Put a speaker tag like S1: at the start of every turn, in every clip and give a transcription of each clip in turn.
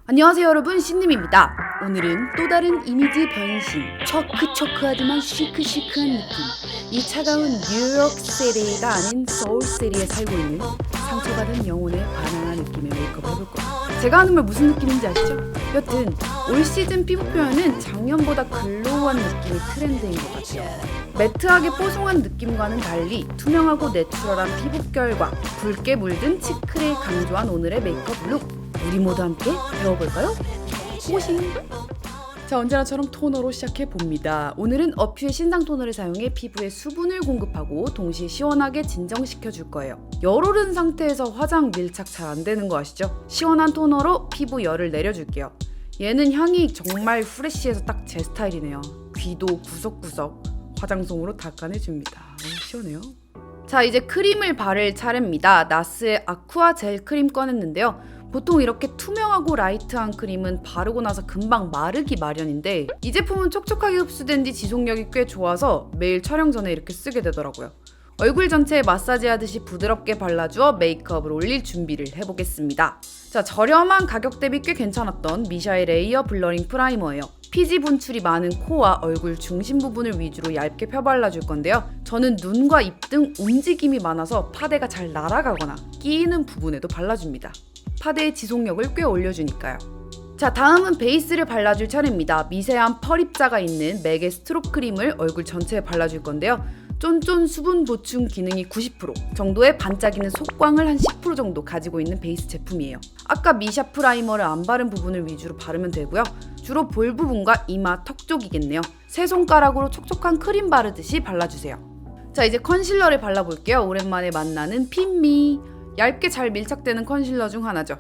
S1: 안녕하세요 여러분, 신님입니다. 오늘은 또 다른 이미지 변신, 초크초크하지만 시크시크한 느낌. 이 차가운 뉴욕시티가 아닌 서울시티에 살고 있는 상처받은 영혼에 반항한 느낌의 메이크업 해볼 거예요. 제가 하는 말 무슨 느낌인지 아시죠? 여튼 올 시즌 피부 표현은 작년보다 글로우한 느낌이 트렌드인 것 같아요. 매트하게 뽀송한 느낌과는 달리 투명하고 내추럴한 피부결과 붉게 물든 치크를 강조한 오늘의 메이크업 룩, 우리 모두 함께 배워볼까요? 고고싱! 자, 언제나처럼 토너로 시작해봅니다. 오늘은 어퓨의 신상 토너를 사용해 피부에 수분을 공급하고 동시에 시원하게 진정시켜줄 거예요. 열 오른 상태에서 화장 밀착 잘 안되는 거 아시죠? 시원한 토너로 피부 열을 내려줄게요. 얘는 향이 정말 프레쉬해서 딱 제 스타일이네요. 귀도 구석구석 화장솜으로 닦아내줍니다. 시원해요. 자, 이제 크림을 바를 차례입니다. 나스의 아쿠아 젤 크림 꺼냈는데요. 보통 이렇게 투명하고 라이트한 크림은 바르고 나서 금방 마르기 마련인데 이 제품은 촉촉하게 흡수된 뒤 지속력이 꽤 좋아서 매일 촬영 전에 이렇게 쓰게 되더라고요. 얼굴 전체에 마사지하듯이 부드럽게 발라주어 메이크업을 올릴 준비를 해보겠습니다. 자, 저렴한 가격 대비 꽤 괜찮았던 미샤의 레이어 블러링 프라이머예요. 피지 분출이 많은 코와 얼굴 중심 부분을 위주로 얇게 펴발라줄 건데요. 저는 눈과 입 등 움직임이 많아서 파데가 잘 날아가거나 끼이는 부분에도 발라줍니다. 파데의 지속력을 꽤 올려주니까요. 자, 다음은 베이스를 발라줄 차례입니다. 미세한 펄 입자가 있는 맥의 스트롭 크림을 얼굴 전체에 발라줄 건데요. 쫀쫀 수분 보충 기능이 90% 정도의 반짝이는 속광을 한 10% 정도 가지고 있는 베이스 제품이에요. 아까 미샤 프라이머를 안 바른 부분을 위주로 바르면 되고요. 주로 볼 부분과 이마, 턱 쪽이겠네요. 세 손가락으로 촉촉한 크림 바르듯이 발라주세요. 자, 이제 컨실러를 발라볼게요. 오랜만에 만나는 핀미. 얇게 잘 밀착되는 컨실러 중 하나죠.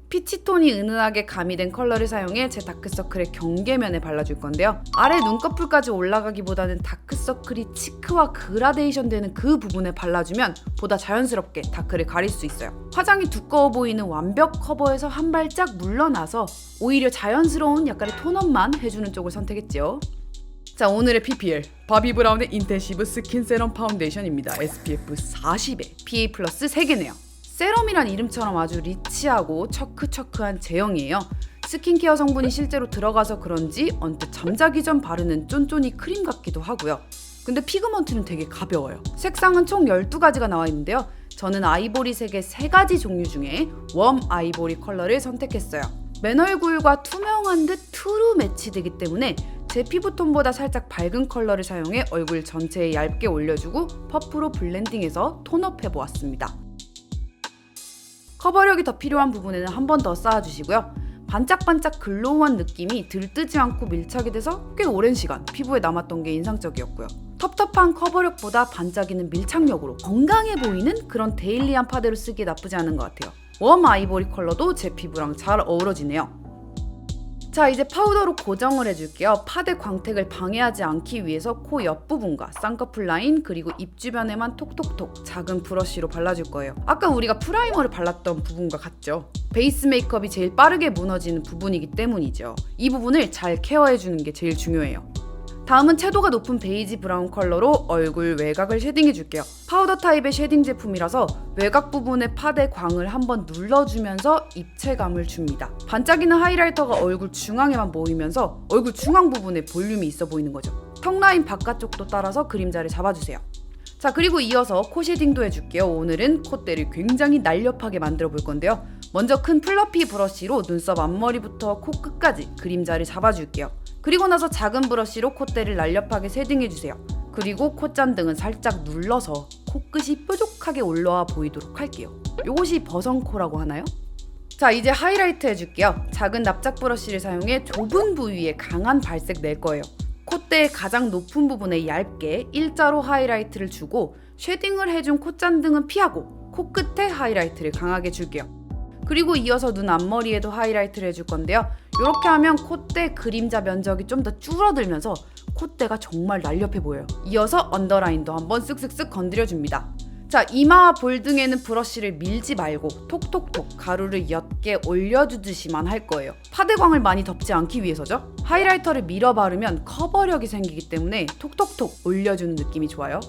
S1: 피치톤이 은은하게 가미된 컬러를 사용해 제 다크서클의 경계면에 발라줄 건데요. 아래 눈꺼풀까지 올라가기보다는 다크서클이 치크와 그라데이션 되는 그 부분에 발라주면 보다 자연스럽게 다크를 가릴 수 있어요. 화장이 두꺼워 보이는 완벽 커버에서 한 발짝 물러나서 오히려 자연스러운 약간의 톤업만 해주는 쪽을 선택했죠. 자, 오늘의 PPL 바비브라운의 인텐시브 스킨 세럼 파운데이션입니다. SPF 40에 PA 플러스 3개네요. 세럼이란 이름처럼 아주 리치하고 척크척크한 제형이에요. 스킨케어 성분이 실제로 들어가서 그런지 언뜻 잠자기 전 바르는 쫀쫀이 크림 같기도 하고요. 근데 피그먼트는 되게 가벼워요. 색상은 총 12가지가 나와 있는데요. 저는 아이보리색의 3가지 종류 중에 웜 아이보리 컬러를 선택했어요. 맨 얼굴과 투명한 듯 트루 매치되기 때문에 제 피부톤보다 살짝 밝은 컬러를 사용해 얼굴 전체에 얇게 올려주고 퍼프로 블렌딩해서 톤업 해보았습니다. 커버력이 더 필요한 부분에는 한 번 더 쌓아주시고요. 반짝반짝 글로우한 느낌이 들뜨지 않고 밀착이 돼서 꽤 오랜 시간 피부에 남았던 게 인상적이었고요. 텁텁한 커버력보다 반짝이는 밀착력으로 건강해 보이는 그런 데일리한 파데로 쓰기에 나쁘지 않은 것 같아요. 웜 아이보리 컬러도 제 피부랑 잘 어우러지네요. 자, 이제 파우더로 고정을 해줄게요. 파데 광택을 방해하지 않기 위해서 코 옆부분과 쌍꺼풀 라인 그리고 입 주변에만 톡톡톡 작은 브러쉬로 발라줄 거예요. 아까 우리가 프라이머를 발랐던 부분과 같죠? 베이스 메이크업이 제일 빠르게 무너지는 부분이기 때문이죠. 이 부분을 잘 케어해주는 게 제일 중요해요. 다음은 채도가 높은 베이지 브라운 컬러로 얼굴 외곽을 쉐딩해줄게요. 파우더 타입의 쉐딩 제품이라서 외곽 부분에 파데 광을 한번 눌러주면서 입체감을 줍니다. 반짝이는 하이라이터가 얼굴 중앙에만 모이면서 얼굴 중앙 부분에 볼륨이 있어 보이는 거죠. 턱 라인 바깥쪽도 따라서 그림자를 잡아주세요. 자, 그리고 이어서 코 쉐딩도 해줄게요. 오늘은 콧대를 굉장히 날렵하게 만들어 볼 건데요. 먼저 큰 플러피 브러쉬로 눈썹 앞머리부터 코끝까지 그림자를 잡아줄게요. 그리고 나서 작은 브러쉬로 콧대를 날렵하게 쉐딩해주세요. 그리고 콧잔등은 살짝 눌러서 코끝이 뾰족하게 올라와 보이도록 할게요. 요것이 버선코라고 하나요? 자, 이제 하이라이트 해줄게요. 작은 납작 브러쉬를 사용해 좁은 부위에 강한 발색 낼 거예요. 콧대의 가장 높은 부분에 얇게 일자로 하이라이트를 주고 쉐딩을 해준 콧잔등은 피하고 코끝에 하이라이트를 강하게 줄게요. 그리고 이어서 눈 앞머리에도 하이라이트를 해줄 건데요. 이렇게 하면 콧대 그림자 면적이 좀 더 줄어들면서 콧대가 정말 날렵해 보여요. 이어서 언더라인도 한번 쓱쓱쓱 건드려줍니다. 자, 이마와 볼 등에는 브러쉬를 밀지 말고 톡톡톡 가루를 옅게 올려주듯이만 할 거예요. 파데광을 많이 덮지 않기 위해서죠. 하이라이터를 밀어 바르면 커버력이 생기기 때문에 톡톡톡 올려주는 느낌이 좋아요.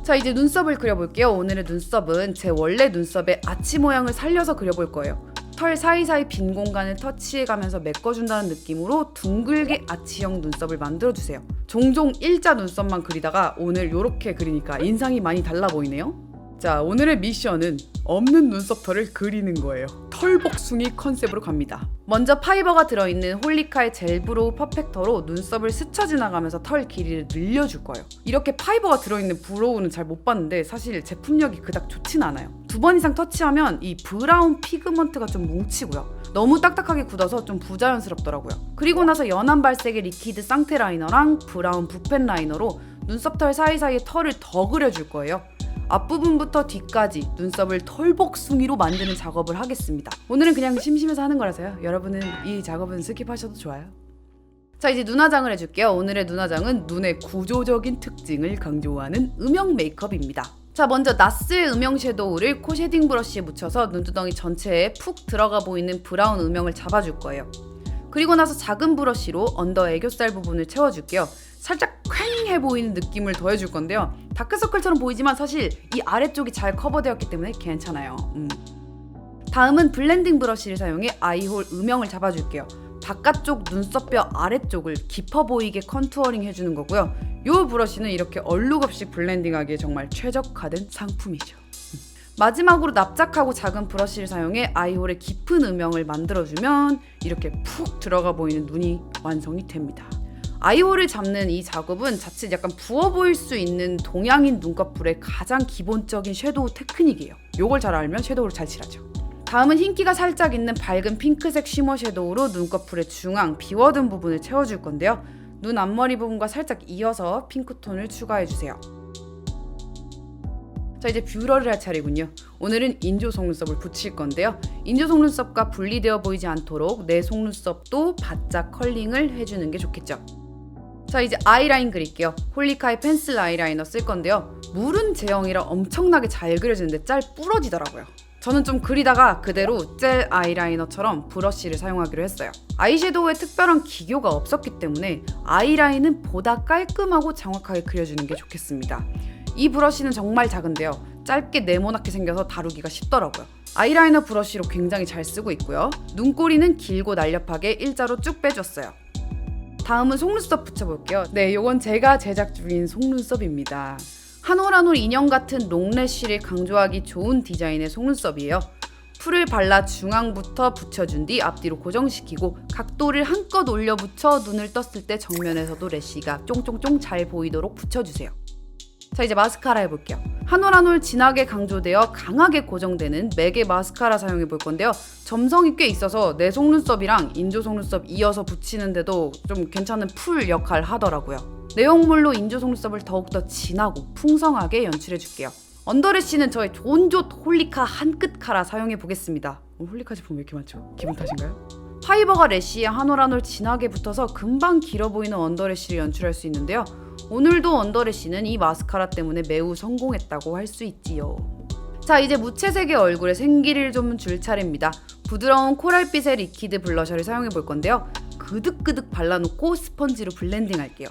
S1: 자, 이제 눈썹을 그려볼게요. 오늘의 눈썹은 제 원래 눈썹의 아치 모양을 살려서 그려볼 거예요. 털 사이사이 빈 공간을 터치해가면서 메꿔준다는 느낌으로 둥글게 아치형 눈썹을 만들어주세요. 종종 일자 눈썹만 그리다가 오늘 이렇게 그리니까 인상이 많이 달라 보이네요. 자, 오늘의 미션은 없는 눈썹털을 그리는 거예요. 털복숭이 컨셉으로 갑니다. 먼저 파이버가 들어있는 홀리카의 젤브로우 퍼펙터로 눈썹을 스쳐 지나가면서 털 길이를 늘려줄 거예요. 이렇게 파이버가 들어있는 브로우는 잘 못 봤는데 사실 제품력이 그닥 좋진 않아요. 2번 이상 터치하면 이 브라운 피그먼트가 좀 뭉치고요. 너무 딱딱하게 굳어서 좀 부자연스럽더라고요. 그리고 나서 연한 발색의 리퀴드 쌍테 라이너랑 브라운 붓펜 라이너로 눈썹털 사이사이에 털을 더 그려줄 거예요. 앞부분부터 뒤까지 눈썹을 털복숭이로 만드는 작업을 하겠습니다. 오늘은 그냥 심심해서 하는 거라서요. 여러분은 이 작업은 스킵하셔도 좋아요. 자, 이제 눈화장을 해줄게요. 오늘의 눈화장은 눈의 구조적인 특징을 강조하는 음영 메이크업입니다. 자, 먼저 나스의 음영 섀도우를 코 쉐딩 브러쉬에 묻혀서 눈두덩이 전체에 푹 들어가 보이는 브라운 음영을 잡아줄 거예요. 그리고 나서 작은 브러쉬로 언더 애교살 부분을 채워줄게요. 살짝 쾅해 보이는 느낌을 더해줄 건데요. 다크서클처럼 보이지만 사실 이 아래쪽이 잘 커버되었기 때문에 괜찮아요. 다음은 블렌딩 브러쉬를 사용해 아이홀 음영을 잡아줄게요. 바깥쪽 눈썹뼈 아래쪽을 깊어 보이게 컨투어링 해주는 거고요. 이 브러쉬는 이렇게 얼룩 없이 블렌딩하기에 정말 최적화된 상품이죠. 마지막으로 납작하고 작은 브러쉬를 사용해 아이홀의 깊은 음영을 만들어주면 이렇게 푹 들어가 보이는 눈이 완성이 됩니다. 아이홀을 잡는 이 작업은 자칫 약간 부어 보일 수 있는 동양인 눈꺼풀의 가장 기본적인 섀도우 테크닉이에요. 요걸 잘 알면 섀도우를 잘 칠하죠. 다음은 흰기가 살짝 있는 밝은 핑크색 쉬머 섀도우로 눈꺼풀의 중앙, 비워둔 부분을 채워줄 건데요. 눈 앞머리 부분과 살짝 이어서 핑크톤을 추가해주세요. 자, 이제 뷰러를 할 차례군요. 오늘은 인조 속눈썹을 붙일 건데요. 인조 속눈썹과 분리되어 보이지 않도록 내 속눈썹도 바짝 컬링을 해주는 게 좋겠죠. 자, 이제 아이라인 그릴게요. 홀리카의 펜슬 아이라이너 쓸 건데요. 물은 제형이라 엄청나게 잘 그려지는데 짤 부러지더라고요. 저는 좀 그리다가 그대로 젤 아이라이너처럼 브러쉬를 사용하기로 했어요. 아이섀도우에 특별한 기교가 없었기 때문에 아이라인은 보다 깔끔하고 정확하게 그려주는 게 좋겠습니다. 이 브러쉬는 정말 작은데요. 짧게 네모나게 생겨서 다루기가 쉽더라고요. 아이라이너 브러쉬로 굉장히 잘 쓰고 있고요. 눈꼬리는 길고 날렵하게 일자로 쭉 빼줬어요. 다음은 속눈썹 붙여볼게요. 네, 요건 제가 제작 중인 속눈썹입니다. 한 올 한 올 인형 같은 롱래쉬를 강조하기 좋은 디자인의 속눈썹이에요. 풀을 발라 중앙부터 붙여준 뒤 앞뒤로 고정시키고 각도를 한껏 올려 붙여 눈을 떴을 때 정면에서도 래쉬가 쫑쫑쫑 잘 보이도록 붙여주세요. 자, 이제 마스카라 해볼게요. 한 올 한 올 진하게 강조되어 강하게 고정되는 맥의 마스카라 사용해 볼 건데요. 점성이 꽤 있어서 내 속눈썹이랑 인조 속눈썹 이어서 붙이는데도 좀 괜찮은 풀 역할 하더라고요. 내용물로 인조 속눈썹을 더욱더 진하고 풍성하게 연출해 줄게요. 언더래쉬는 저의 존조 홀리카 한 끗 카라 사용해 보겠습니다. 홀리카 제품 왜 이렇게 많죠? 기분 탓인가요? 파이버가 래쉬에 한 올 한 올 진하게 붙어서 금방 길어 보이는 언더래쉬를 연출할 수 있는데요. 오늘도 언더래쉬는 이 마스카라 때문에 매우 성공했다고 할 수 있지요. 자, 이제 무채색의 얼굴에 생기를 좀 줄 차례입니다. 부드러운 코랄빛의 리퀴드 블러셔를 사용해 볼 건데요. 그득그득 발라놓고 스펀지로 블렌딩 할게요.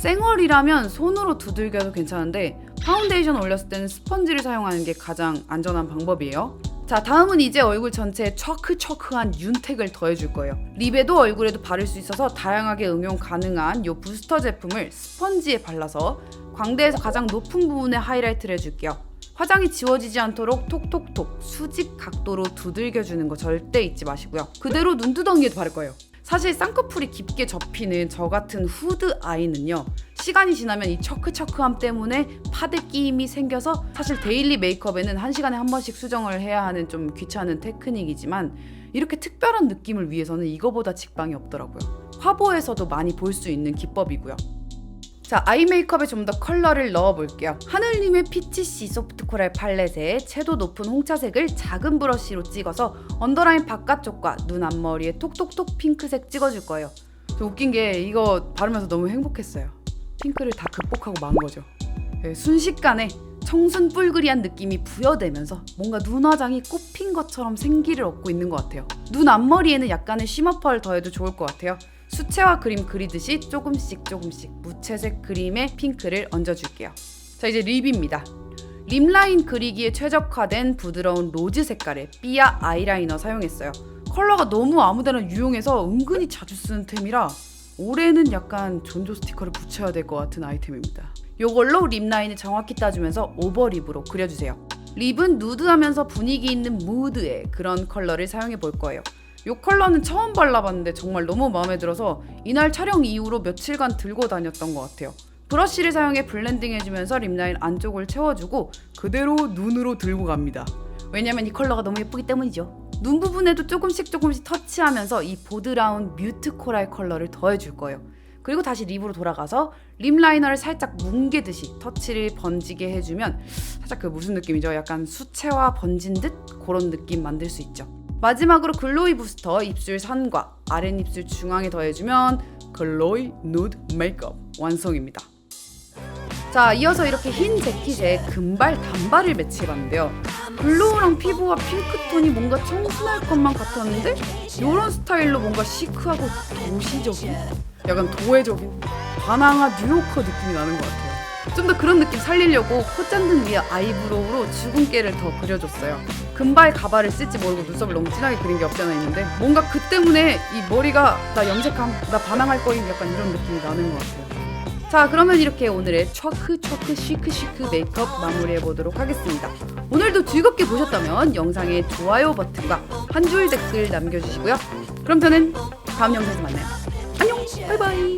S1: 생얼이라면 손으로 두들겨도 괜찮은데 파운데이션 올렸을 때는 스펀지를 사용하는 게 가장 안전한 방법이에요. 자, 다음은 이제 얼굴 전체에 척크척크한 윤택을 더해줄 거예요. 립에도 얼굴에도 바를 수 있어서 다양하게 응용 가능한 이 부스터 제품을 스펀지에 발라서 광대에서 가장 높은 부분에 하이라이트를 해줄게요. 화장이 지워지지 않도록 톡톡톡 수직 각도로 두들겨주는 거 절대 잊지 마시고요. 그대로 눈두덩이에도 바를 거예요. 사실 쌍꺼풀이 깊게 접히는 저 같은 후드 아이는요, 시간이 지나면 이 척크척크함 때문에 파데 끼임이 생겨서 사실 데일리 메이크업에는 1시간에 한 번씩 수정을 해야 하는 좀 귀찮은 테크닉이지만 이렇게 특별한 느낌을 위해서는 이거보다 직방이 없더라고요. 화보에서도 많이 볼 수 있는 기법이고요. 자, 아이 메이크업에 좀 더 컬러를 넣어볼게요. 하늘님의 피치시 소프트 코랄 팔렛에 채도 높은 홍차색을 작은 브러쉬로 찍어서 언더라인 바깥쪽과 눈 앞머리에 톡톡톡 핑크색 찍어줄 거예요. 웃긴 게 이거 바르면서 너무 행복했어요. 핑크를 다 극복하고 만 거죠. 네, 순식간에 청순 뿔그리한 느낌이 부여되면서 뭔가 눈화장이 꽃핀 것처럼 생기를 얻고 있는 것 같아요. 눈 앞머리에는 약간의 쉬머 펄 더해도 좋을 것 같아요. 수채화 그림 그리듯이 조금씩 무채색 그림에 핑크를 얹어줄게요. 자, 이제 립입니다. 립 라인 그리기에 최적화된 부드러운 로즈 색깔의 삐아 아이라이너 사용했어요. 컬러가 너무 아무데나 유용해서 은근히 자주 쓰는 템이라 올해는 약간 존조 스티커를 붙여야 될 것 같은 아이템입니다. 요걸로 립 라인을 정확히 따주면서 오버립으로 그려주세요. 립은 누드하면서 분위기 있는 무드의 그런 컬러를 사용해 볼 거예요. 이 컬러는 처음 발라봤는데 정말 너무 마음에 들어서 이날 촬영 이후로 며칠간 들고 다녔던 것 같아요. 브러쉬를 사용해 블렌딩 해주면서 립라인 안쪽을 채워주고 그대로 눈으로 들고 갑니다. 왜냐면 이 컬러가 너무 예쁘기 때문이죠. 눈 부분에도 조금씩 터치하면서 이 보드라운 뮤트 코랄 컬러를 더해줄 거예요. 그리고 다시 립으로 돌아가서 립 라이너를 살짝 뭉개듯이 터치를 번지게 해주면 살짝 그 무슨 느낌이죠? 약간 수채화 번진 듯 그런 느낌 만들 수 있죠. 마지막으로 글로이 부스터 입술 선과 아랫입술 중앙에 더해주면 글로이 누드 메이크업 완성입니다. 자, 이어서 이렇게 흰 재킷에 금발 단발을 매치해봤는데요. 블루랑 피부와 핑크톤이 뭔가 청순할 것만 같았는데 이런 스타일로 뭔가 시크하고 도시적인, 약간 도회적인 바나나 뉴요커 느낌이 나는 것 같아요. 좀 더 그런 느낌 살리려고 콧잔등 위에 아이브로우로 주근깨를 더 그려줬어요. 금발 가발을 쓸지 모르고 눈썹을 너무 진하게 그린 게 없지 않아 있는데 뭔가 그 때문에 이 머리가 나 염색함, 나 반항할 거임 약간 이런 느낌이 나는 것 같아요. 자, 그러면 이렇게 오늘의 초크 시크 메이크업 마무리해보도록 하겠습니다. 오늘도 즐겁게 보셨다면 영상에 좋아요 버튼과 한 줄 댓글 남겨주시고요. 그럼 저는 다음 영상에서 만나요. 안녕, 바이바이.